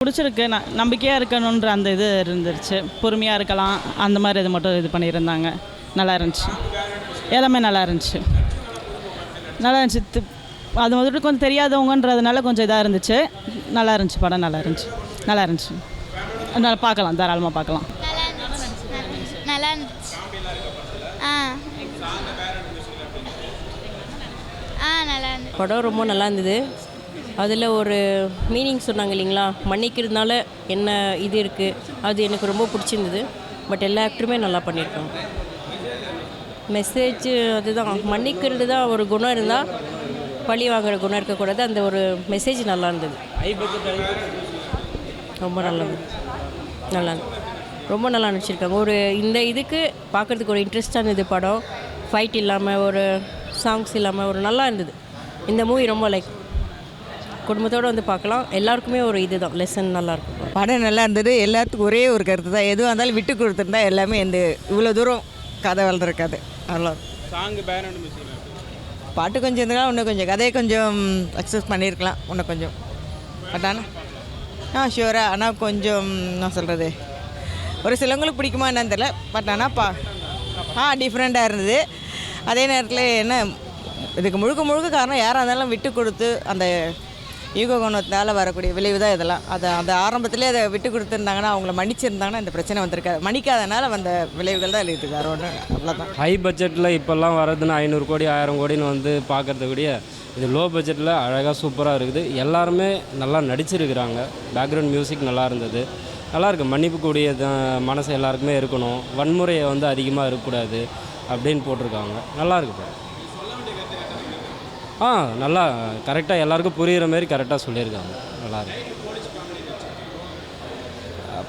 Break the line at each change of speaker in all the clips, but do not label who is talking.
பிடிச்சிருக்கு. நம்பிக்கையாக இருக்கணுன்ற அந்த இது இருந்துருச்சு. பொறுமையாக இருக்கலாம் அந்த மாதிரி இது மட்டும் இது பண்ணியிருந்தாங்க. நல்லா இருந்துச்சு. எல்லாமே நல்லா இருந்துச்சு. அது வந்துட்டு கொஞ்சம் தெரியாதவங்கன்றதுனால கொஞ்சம் இதாக இருந்துச்சு. நல்லா இருந்துச்சு. படம் நல்லா இருந்துச்சு. அதனால் பார்க்கலாம், தாராளமாக பார்க்கலாம்.
நல்லா இருந்துச்சு. நல்லா இருந்துச்சு.
படம் ரொம்ப நல்லா இருந்தது. அதில் ஒரு மீனிங் சொன்னாங்க இல்லைங்களா, மன்னிக்கிறதுனால என்ன இது இருக்குது, அது எனக்கு ரொம்ப பிடிச்சிருந்தது. பட் எல்லா ஆக்டருமே நல்லா பண்ணியிருக்காங்க. மெசேஜ் அதுதான், மன்னிக்கிறது தான் ஒரு குணம் இருந்தால் பழி வாங்குகிற குணம் இருக்கக்கூடாது. அந்த ஒரு மெசேஜ் நல்லா இருந்தது. ரொம்ப நல்லா ரொம்ப நல்லா நடிச்சிருக்காங்க. ஒரு இந்த இதுக்கு பார்க்குறதுக்கு ஒரு இன்ட்ரெஸ்டான இது படம். ஃபைட் இல்லாமல், ஒரு சாங்ஸ் இல்லாமல் ஒரு நல்லா இருந்தது. இந்த மூவி ரொம்ப குடும்பத்தோடு வந்து பார்க்கலாம். எல்லாருக்குமே ஒரு இதுதான் லெசன். நல்லாயிருக்கும்.
படம் நல்லா இருந்தது. எல்லாத்துக்கும் ஒரே ஒரு கருத்து தான், எதுவாக இருந்தாலும் விட்டு கொடுத்துருந்தா எல்லாமே இவ்வளோ தூரம் கதை வளர்ந்துருக்காது. நல்லா பாட்டு கொஞ்சம் இருந்தாலும் இன்னும் கொஞ்சம் கதையை கொஞ்சம் சக்ஸஸ் பண்ணியிருக்கலாம் இன்னும் கொஞ்சம். பட் ஆனால் ஷுவராக ஆனால் கொஞ்சம் நான் சொல்கிறது, ஒரு சிலவங்களுக்கு பிடிக்குமா என்னன்னு தெரியல. பட் ஆனால் டிஃப்ரெண்ட்டாக இருந்தது. அதே நேரத்தில் என்ன இதுக்கு முழுக்க காரணம் யாராக இருந்தாலும் விட்டு கொடுத்து அந்த ஈகோ குணத்தினால வரக்கூடிய விளைவு தான் இதெல்லாம். அந்த ஆரம்பத்திலே அதை விட்டு கொடுத்துருந்தாங்கன்னா, அவங்கள மன்னிச்சிருந்தாங்கன்னா இந்த பிரச்சனை வந்திருக்காது. மன்னிக்காதனால வந்த விளைவுகள் தான் இருக்குது. வேறு ஒன்று அவ்வளோதான்.
ஹை பட்ஜெட்டில் இப்போல்லாம் வரதுன்னு 500 கோடி 1000 கோடின்னு வந்து பார்க்குறத விட இது லோ பட்ஜெட்டில் அழகாக சூப்பராக இருக்குது. எல்லாருமே நல்லா நடிச்சிருக்கிறாங்க. பேக்ரவுண்ட் மியூசிக் நல்லா இருந்தது. நல்லாயிருக்கு. மன்னிப்புக்கூடிய மனசு எல்லாருக்குமே இருக்கணும். வன்முறையை வந்து அதிகமாக இருக்கக்கூடாது அப்படின்னு போட்டிருக்காங்க. நல்லாயிருக்கு. நல்லா கரெக்டாக எல்லாருக்கும் புரிகிற மாதிரி கரெக்டாக சொல்லியிருக்காங்க. நல்லாயிருக்கு.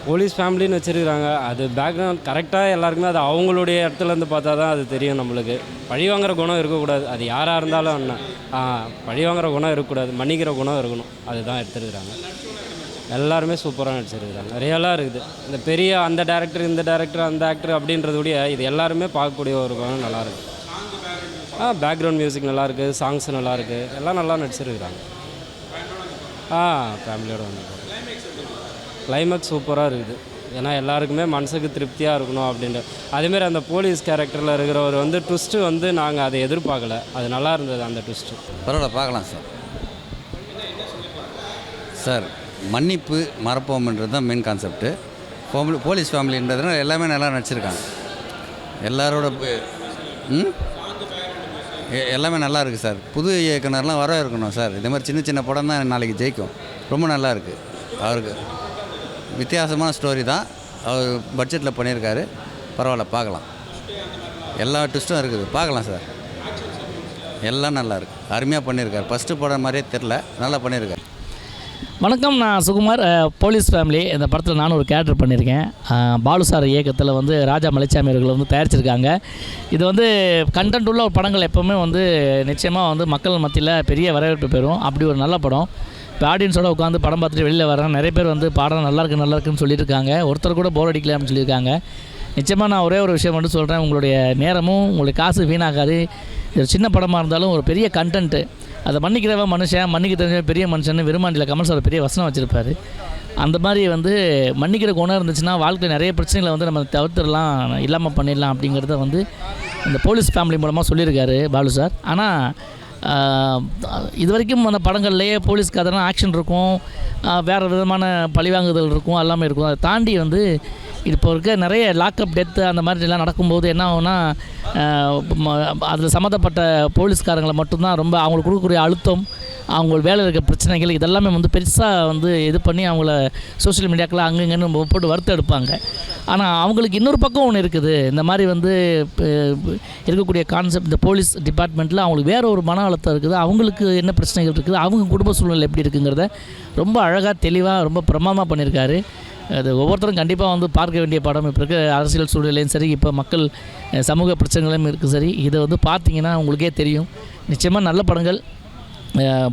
போலீஸ் ஃபேமிலின்னு வச்சுருக்கிறாங்க. அது பேக்ரவுண்ட் கரெக்டாக எல்லாருக்குமே அது அவங்களுடைய இடத்துலேருந்து பார்த்தா தான் அது தெரியும் நம்மளுக்கு. பழி வாங்குகிற குணம் இருக்கக்கூடாது. அது யாராக இருந்தாலும் என்ன பழி வாங்குகிற குணம் இருக்கக்கூடாது. மன்னிக்கிற குணம் இருக்கணும். அதுதான் எடுத்துருக்குறாங்க. எல்லாருமே சூப்பராக நடிச்சிருக்கிறாங்க. ரியலாக இருக்குது. இந்த பெரிய அந்த டேரக்டர் இந்த டேரக்டர் அந்த ஆக்டர் அப்படின்றதுடைய இது எல்லாருமே பார்க்கக்கூடிய ஒரு குணம் நல்லாயிருக்கு. பேக்ரவுண்ட் மியூசிக் நல்லாயிருக்கு. சாங்ஸ் நல்லாயிருக்கு. எல்லாம் நல்லா நடிச்சிருக்கிறாங்க. ஃபேமிலியோடு வந்து கிளைமேக்ஸ் சூப்பராக இருக்குது. ஏன்னா எல்லாருக்குமே மனசுக்கு திருப்தியாக இருக்கணும் அப்படின்ட்டு. அதேமாரி அந்த போலீஸ் கேரக்டரில் இருக்கிறவர் வந்து ட்விஸ்ட்டு வந்து நாங்கள் அதை எதிர்பார்க்கல. அது நல்லா இருந்தது அந்த ட்விஸ்ட்டு.
பரவாயில்ல, பார்க்கலாம் சார். மன்னிப்பு மறப்போம்ன்றது தான் மெயின் கான்செப்ட்டு. போலீஸ் ஃபேமிலின்றதுனால எல்லாமே நல்லா நடிச்சிருக்காங்க. எல்லாரோட எல்லாமே நல்லா இருக்குது சார். புது இயக்குனர்லாம் வர இருக்கணும் சார். இதே மாதிரி சின்ன படம் தான் நாளைக்கு ஜெயிக்கும். ரொம்ப நல்லா இருக்குது. அவருக்கு வித்தியாசமான ஸ்டோரி தான். அவர் பட்ஜெட்டில் பண்ணியிருக்காரு. பரவாயில்ல, பார்க்கலாம். எல்லா ட்விஸ்ட்டும் இருக்குது. பார்க்கலாம் சார். எல்லாம் நல்லா இருக்குது. அருமையாக பண்ணியிருக்காரு. ஃபஸ்ட்டு படம் மாதிரியே தெரில, நல்லா பண்ணியிருக்காரு.
வணக்கம், நான் சுகுமார். போலீஸ் ஃபேமிலி இந்த படத்தில் நானும் ஒரு கேரக்டர் பண்ணியிருக்கேன். பாலு சார் இயக்கத்தில் வந்து ராஜா மலைச்சாமி அவர்கள் வந்து தயாரிச்சிருக்காங்க. இது வந்து கண்டென்ட் உள்ள ஒரு படங்கள் எப்போவுமே வந்து நிச்சயமாக வந்து மக்கள் மத்தியில் பெரிய வரவேற்பு பெறும். அப்படி ஒரு நல்ல படம். இப்போ ஆடியன்ஸோடு உட்காந்து படம் பார்த்துட்டு வெளியில் வராங்க. நிறைய பேர் வந்து படம் நல்லாயிருக்குன்னு சொல்லியிருக்காங்க. ஒருத்தர் கூட போர் அடிக்கல அப்படின்னு சொல்லியிருக்காங்க. நிச்சயமாக நான் ஒரே ஒரு விஷயம் மட்டும் சொல்கிறேன். உங்களுடைய நேரமும் உங்களுடைய காசு வீணாகாது. இது சின்ன படமாக இருந்தாலும் ஒரு பெரிய கண்டென்ட்டு. அதை மன்னிக்கிறவன் மனுஷன், மன்னிக்க தெரிஞ்ச பெரிய மனுஷன் விரும்மாண்டியில் கமல் சார் பெரிய வசனம் வச்சுருப்பார். அந்த மாதிரி வந்து மன்னிக்கிற குணம் இருந்துச்சுன்னா வாழ்க்கையில் நிறைய பிரச்சனைகளை வந்து நம்ம தவிர்த்துடலாம், இல்லாமல் பண்ணிடலாம் அப்படிங்கிறத வந்து இந்த போலீஸ் ஃபேமிலி மூலமாக சொல்லியிருக்காரு பாலு சார். ஆனால் இது வரைக்கும் அந்த படங்கள்லேயே போலீஸ் கதைனா ஆக்ஷன் இருக்கும், வேறு விதமான பழிவாங்குதல் இருக்கும், எல்லாமே இருக்கும். அதை தாண்டி வந்து இப்போ இருக்க நிறைய லாக்அப் டெத்து அந்த மாதிரிலாம் நடக்கும்போது என்ன ஆகும்னா, அதில் சம்மந்தப்பட்ட போலீஸ்காரங்களை மட்டும்தான் ரொம்ப அவங்களுக்கு கொடுக்கக்கூடிய அழுத்தம், அவங்க வேலை இருக்க பிரச்சனைகள் இதெல்லாமே வந்து பெருசாக வந்து இது பண்ணி அவங்கள சோஷியல் மீடியாக்கெலாம் அங்கங்கன்னு போட்டு வறுத்து எடுப்பாங்க. ஆனால் அவங்களுக்கு இன்னொரு பக்கம் ஒன்று இருக்குது. இந்த மாதிரி வந்து இருக்கக்கூடிய கான்செப்ட், இந்த போலீஸ் டிபார்ட்மெண்ட்டில் அவங்களுக்கு வேறு ஒரு மன அழுத்தம் இருக்குது. அவங்களுக்கு என்ன பிரச்சனைகள் இருக்குது, அவங்க குடும்ப சூழ்நிலை எப்படி இருக்குங்கிறத ரொம்ப அழகாக தெளிவாக ரொம்ப பிரமாதமாக பண்ணியிருக்காரு. அது ஒவ்வொருத்தரும் கண்டிப்பாக வந்து பார்க்க வேண்டிய படம். இப்போ இருக்க அரசியல் சூழ்நிலையும் சரி, இப்போ மக்கள் சமூக பிரச்சனைகளும் இருக்குது சரி, இதை வந்து பார்த்தீங்கன்னா உங்களுக்கே தெரியும். நிச்சயமாக நல்ல படங்கள்,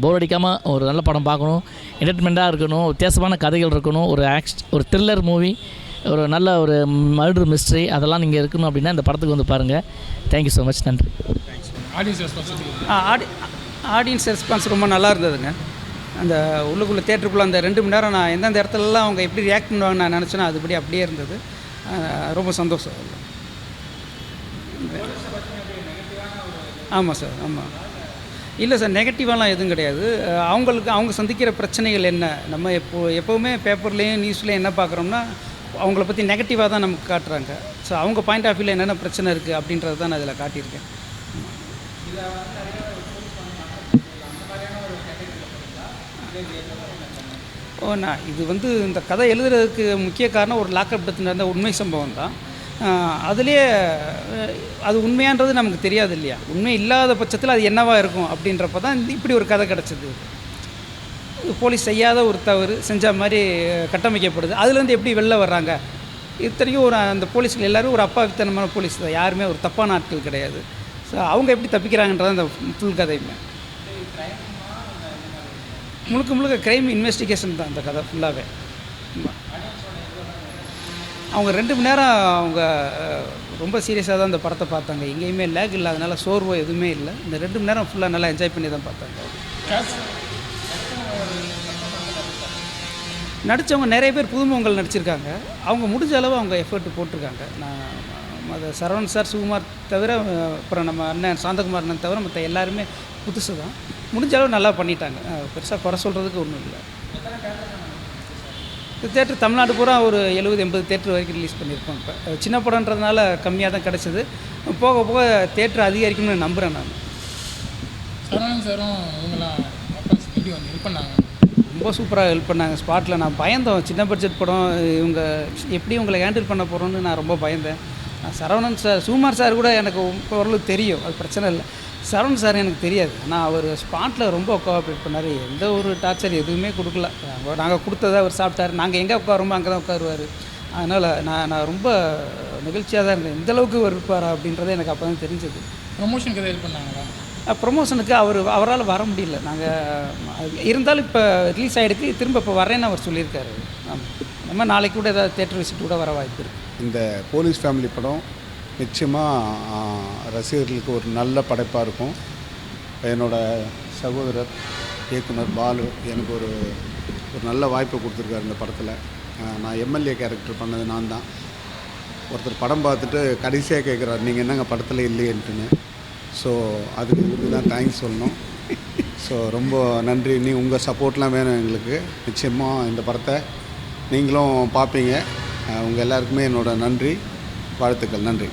போர் அடிக்காமல் ஒரு நல்ல படம் பார்க்கணும். என்டர்டெயின்மெண்ட்டாக இருக்கணும், வித்தியாசமான கதைகள் இருக்கணும், ஒரு த்ரில்லர் மூவி, ஒரு நல்ல ஒரு மர்டர் மிஸ்ட்ரி, அதெல்லாம் நீங்கள் இருக்கணும் அப்படின்னா இந்த படத்துக்கு வந்து பாருங்கள். Thank you so much. நன்றி.
ஆடியன்ஸ் ரெஸ்பான்ஸ் ரொம்ப நல்லா இருந்ததுங்க. அந்த உள்ளுக்குள்ளே தேட்டருக்குள்ளே அந்த 2 மணி நேரம் நான் எந்தெந்த இடத்துலலாம் அவங்க எப்படி ரியாக்ட் பண்ணுவாங்கன்னு நான் நினச்சேன்னா அதுபடி அப்படியே இருந்தது. ரொம்ப சந்தோஷம். ஆமாம் சார், ஆமாம். இல்லை சார், நெகட்டிவாலாம் எதுவும் கிடையாது. அவங்க சந்திக்கிற பிரச்சனைகள் என்ன, நம்ம எப்போவுமே பேப்பர்லேயும் நியூஸ்லேயும் என்ன பார்க்குறோம்னா அவங்கள பற்றி நெகட்டிவாக தான் நமக்கு காட்டுறாங்க. ஸோ அவங்க பாயிண்ட் ஆஃப் வியூவில் என்னென்ன பிரச்சனை இருக்குது அப்படின்றது தான் நான் இதில் காட்டியிருக்கேன். நான் இது இந்த கதை எழுதுறதுக்கு முக்கிய காரணம் ஒரு லாக்அப் டெத் நடந்த உண்மை சம்பவம் தான். அதுலேயே அது உண்மையான்றது நமக்கு தெரியாது இல்லையா, உண்மை இல்லாத பட்சத்தில் அது என்னவாக இருக்கும் அப்படின்றப்ப தான் இப்படி ஒரு கதை கிடச்சிது. போலீஸ் செய்யாத ஒரு தவறு செஞ்ச மாதிரி கட்டமைக்கப்படுது. அதுலேருந்து எப்படி வெளில வர்றாங்க, இத்தனைக்கும் அந்த போலீஸில் எல்லோரும் ஒரு அப்பாவித்தனமான போலீஸ் தான், யாருமே ஒரு தப்பான ஆட்கள் கிடையாது. ஸோ அவங்க எப்படி தப்பிக்கிறாங்கன்றது அந்த ஃபுல் கதையுமே. முழுக்க க்ரைம் இன்வெஸ்டிகேஷன் தான் அந்த கதை ஃபுல்லாகவே. அவங்க 2 மணி நேரம் அவங்க ரொம்ப சீரியஸாக தான் இந்த படத்தை பார்த்தாங்க. எங்கேயுமே லேக் இல்லாதனால சோர்வோ எதுவுமே இல்லை. இந்த 2 மணி நேரம் ஃபுல்லாக நல்லா என்ஜாய் பண்ணி தான் பார்த்தாங்க. நடித்தவங்க நிறைய பேர் புதுமுகங்கள் நடிச்சிருக்காங்க. அவங்க முடிஞ்ச அளவு அவங்க எஃபர்ட் போட்டிருக்காங்க. நான் அதை சரவணன் சார், சுகுமார் தவிர, அப்புறம் நம்ம அண்ணன் சாந்தகுமார் அண்ணன் தவிர மற்ற எல்லாருமே புதுசு தான். முடிஞ்ச அளவு நல்லா பண்ணிட்டாங்க. பெருசாக குறை சொல்கிறதுக்கு ஒன்றும் இல்லை. இந்த தேட்டர் தமிழ்நாடு பூரா ஒரு 70-80 தேட்டர் வரைக்கும் ரிலீஸ் பண்ணியிருக்கோம். இப்போ சின்ன படம்ன்றதுனால கம்மியாக தான் கிடச்சிது. போக போக தேட்டர் அதிகரிக்கும்னு நம்புகிறேன் நான்.
சரவணன் சாரும் இவங்களாம் ஹெல்ப் பண்ணாங்க,
ரொம்ப சூப்பராக ஹெல்ப் பண்ணாங்க. ஸ்பாட்டில் நான் பயந்தோம், சின்ன பட்ஜெட் படம், இவங்க எப்படி உங்களை ஹேண்டில் பண்ண போகிறோன்னு நான் ரொம்ப பயந்தேன். சரவணன் சார், சுகுமார் சார் கூட எனக்கு ஓரளவுக்கு தெரியும், அது பிரச்சனை இல்லை. சரவணன் சார் எனக்கு தெரியாது, ஆனால் அவர் ஸ்பாட்டில் ரொம்ப கோஆப்ரேட் பண்ணார். எந்த ஒரு டார்ச்சர் எதுவுமே கொடுக்கல. நாங்கள் கொடுத்ததை அவர் சாப்பிட்டார். நாங்கள் எங்கே உட்காருமோ அங்கே தான் உட்காருவார். அதனால் நான் ரொம்ப நிகழ்ச்சியாக தான் இருந்தேன். எந்தளவுக்கு இருப்பாரா அப்படின்றத எனக்கு அப்போ தான் தெரிஞ்சது.
ப்ரொமோஷனுக்கு எதாவது ஹெல்ப் பண்ணாங்களா?
ப்ரொமோஷனுக்கு அவரால் வர முடியல. நாங்கள் இருந்தாலும் இப்போ ரிலீஸ் ஆகிடுக்கு, திரும்ப இப்போ வரேன்னு அவர் சொல்லியிருக்காரு. நம்ம நாளைக்கு கூட ஏதாவது தேட்டர் விசிட் கூட வர வாய்ப்பு இருக்குது.
இந்த போலீஸ் ஃபேமிலி படம் நிச்சயமாக ரசிகர்களுக்கு ஒரு நல்ல படைப்பாக இருக்கும். என்னோடய சகோதரர் இயக்குனர் பாலு எனக்கு ஒரு நல்ல வாய்ப்பை கொடுத்துருக்காரு இந்த படத்தில். நான் எம்எல்ஏ கேரக்டர் பண்ணது நான் தான். ஒருத்தர் படம் பார்த்துட்டு கடைசியாக கேட்குறாரு, நீங்கள் என்னங்க படத்தில் இல்லையன்ட்டுன்னு. ஸோ அதுக்கு தான் தேங்க்ஸ் சொல்லணும். ஸோ ரொம்ப நன்றி. நீ உங்கள் சப்போர்ட்லாம் வேணும் எங்களுக்கு. நிச்சயமாக இந்த படத்தை நீங்களும் பார்ப்பீங்க. உங்கள் எல்லாருக்குமே என்னோடய நன்றி, வாழ்த்துக்கள். நன்றி.